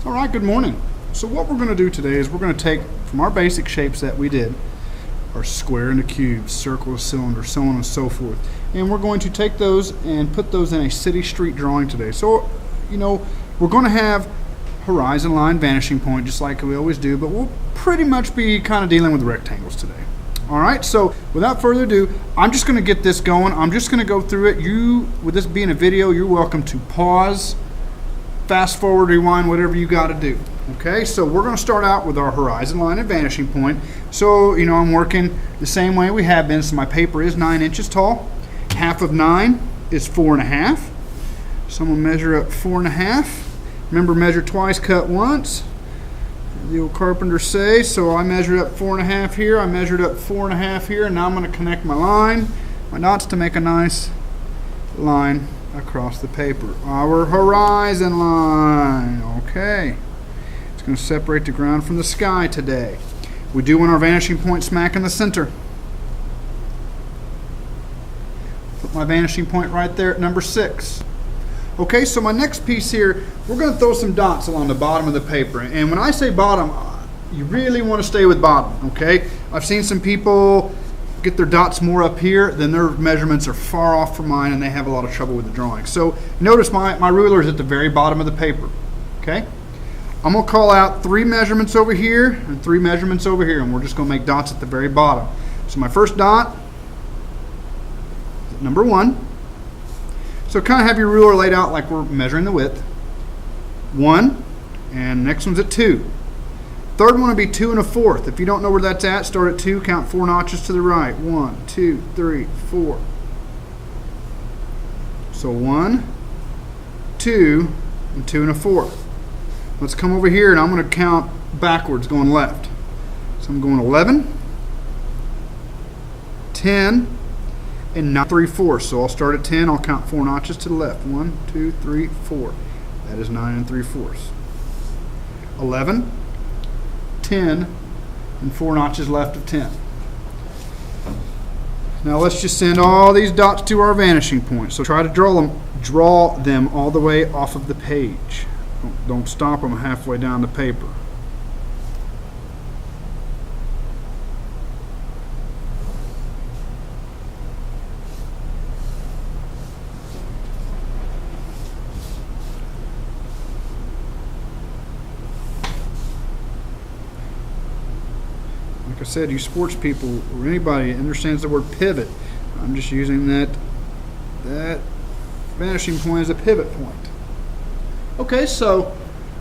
All right, good morning. So what we're going to do today is we're going to take from our basic shapes that we did, our square into cube, circle to cylinder, so on and so forth. And we're going to take those and put those in a city street drawing today. So, we're going to have horizon line, vanishing point, just like we always do, but we'll pretty much be kind of dealing with rectangles today. All right, so without further ado, I'm just going to get this going. I'm just going to go through it. With this being a video, you're welcome to pause, fast forward, rewind, whatever you got to do. Okay, so we're going to start out with our horizon line and vanishing point. So, I'm working the same way we have been. So my paper is 9 inches tall. Half of 9 is 4.5. So I'm going to measure up 4.5. Remember, measure twice, cut once. The old carpenters say. So I measured up 4.5 here. I measured up 4.5 here. And now I'm going to connect my line, my dots, to make a nice line across the paper. Our horizon line. Okay. It's going to separate the ground from the sky today. We do want our vanishing point smack in the center. Put my vanishing point right there at number 6. Okay, so my next piece here, we're going to throw some dots along the bottom of the paper. And when I say bottom, you really want to stay with bottom, okay? I've seen some people get their dots more up here, then their measurements are far off from mine and they have a lot of trouble with the drawing. So notice my ruler is at the very bottom of the paper, okay? I'm going to call out 3 measurements over here and 3 measurements over here, and we're just going to make dots at the very bottom. So my first dot is at number 1. So kind of have your ruler laid out like we're measuring the width. 1, and next one's at 2. Third one will be 2 1/4. If you don't know where that's at, start at 2, count 4 notches to the right. 1, 2, 3, 4. So 1, 2, and 2 1/4. Let's come over here and I'm going to count backwards going left. So I'm going 11, 10, and 9 3/4. So I'll start at 10. I'll count 4 notches to the left. 1, 2, 3, 4. That is 9 3/4. 11, 10, and 4 notches left of 10. Now let's just send all these dots to our vanishing point. So try to draw them all the way off of the page. Don't stop them halfway down the paper. Like I said, you sports people or anybody understands the word pivot. I'm just using that vanishing point as a pivot point. Okay, so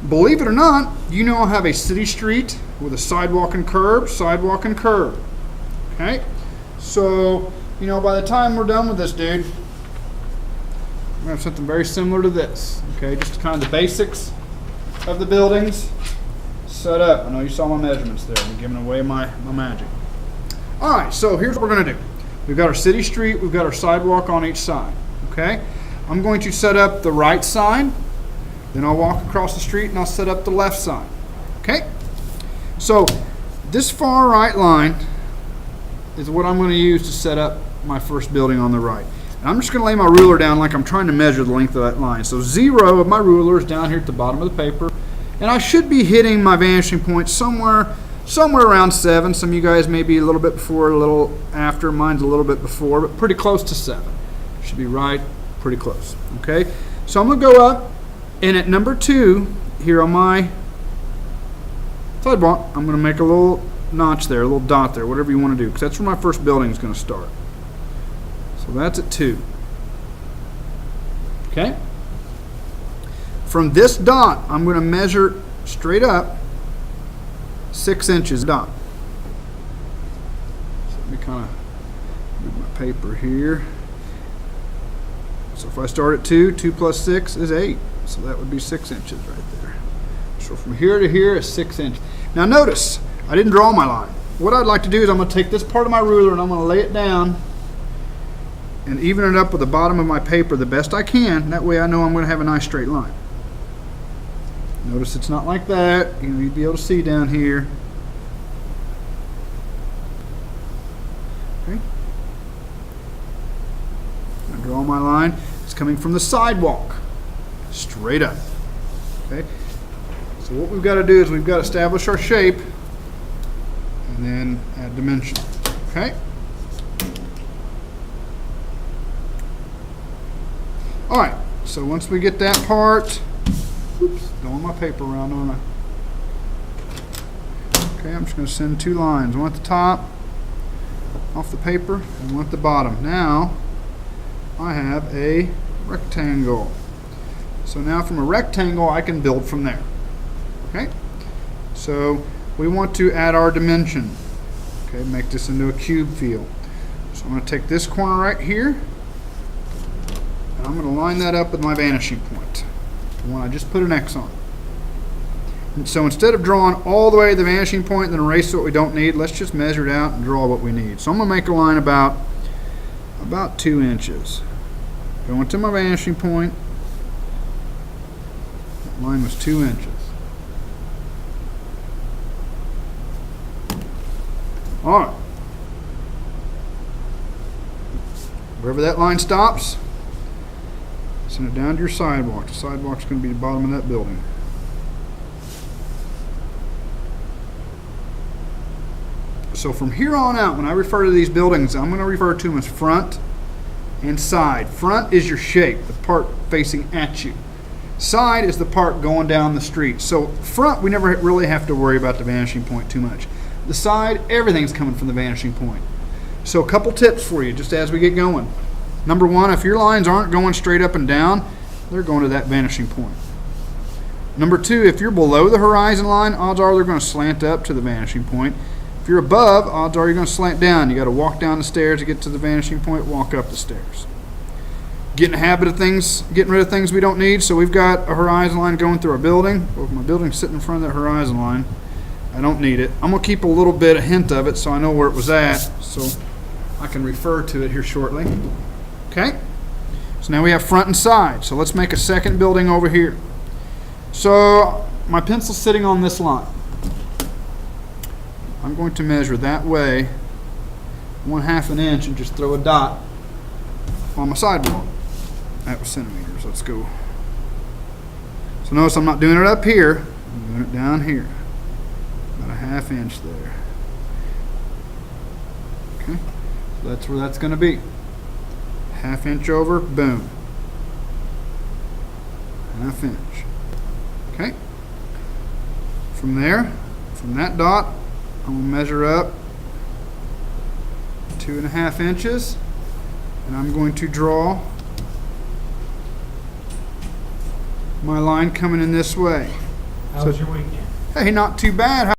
believe it or not, I have a city street with a sidewalk and curb, sidewalk and curb. Okay, so by the time we're done with this, dude, we're gonna have something very similar to this. Okay, just kind of the basics of the buildings set up. I know you saw my measurements there. I'm giving away my magic. All right, so here's what we're gonna do. We've got our city street. We've got our sidewalk on each side. Okay, I'm going to set up the right side. Then I'll walk across the street and I'll set up the left side. Okay? So this far right line is what I'm going to use to set up my first building on the right. And I'm just going to lay my ruler down like I'm trying to measure the length of that line. So 0 of my ruler is down here at the bottom of the paper. And I should be hitting my vanishing point somewhere around 7. Some of you guys may be a little bit before, a little after. Mine's a little bit before, but pretty close to 7. Should be right, pretty close. Okay? So I'm going to go up. And at number 2, here on my sidewalk, I'm going to make a little notch there, a little dot there, whatever you want to do, because that's where my first building is going to start. So that's at 2. Okay? From this dot, I'm going to measure straight up 6 inches dot. So let me kind of move my paper here. So if I start at 2, 2 plus 6 is 8. So that would be 6 inches right there. So from here to here is 6 inches. Now notice, I didn't draw my line. What I'd like to do is I'm going to take this part of my ruler and I'm going to lay it down and even it up with the bottom of my paper the best I can. That way I know I'm going to have a nice straight line. Notice it's not like that. You'd be able to see down here. Okay. I draw my line. It's coming from the sidewalk straight up. Okay. So So what we've got to do is we've got to establish our shape and then add dimension. Okay? All right, so once we get that part, oops, throwing my paper around, don't I? Okay, I'm just going to send 2 lines, one at the top off the paper and one at the bottom. Now I have a rectangle. So now from a rectangle I can build from there. Okay, so we want to add our dimension. Okay, make this into a cube feel. So I'm going to take this corner right here and I'm going to line that up with my vanishing point, the one I just put an X on. And so instead of drawing all the way to the vanishing point and then erase what we don't need, let's just measure it out and draw what we need. So I'm going to make a line about 2 inches. Going to my vanishing point. That line was 2 inches. All right. Wherever that line stops, send it down to your sidewalk. The sidewalk's going to be the bottom of that building. So from here on out, when I refer to these buildings, I'm going to refer to them as front and side. Front is your shape, the part facing at you. Side is the part going down the street. So front, we never really have to worry about the vanishing point too much. The side, everything's coming from the vanishing point. So a couple tips for you just as we get going. Number one, if your lines aren't going straight up and down, they're going to that vanishing point. Number two, if you're below the horizon line, odds are they're going to slant up to the vanishing point. If you're above, odds are you're going to slant down. You got to walk down the stairs to get to the vanishing point, walk up the stairs. Get in the habit of getting rid of things we don't need. So we've got a horizon line going through our building. Well, if my building's sitting in front of that horizon line, I don't need it. I'm going to keep a little bit, a hint of it, so I know where it was at, so I can refer to it here shortly. Okay? So now we have front and side. So let's make a second building over here. So my pencil's sitting on this line. I'm going to measure that way 1/2 an inch and just throw a dot on my sidewalk. That was centimeters. Let's go. So notice I'm not doing it up here. I'm doing it down here. About 1/2 inch there. Okay. So that's where that's going to be. 1/2 inch over. Boom. 1/2 inch. Okay. From there, from that dot, I'm going to measure up 2.5 inches, and I'm going to draw my line coming in this way. How was your weekend? Hey, not too bad.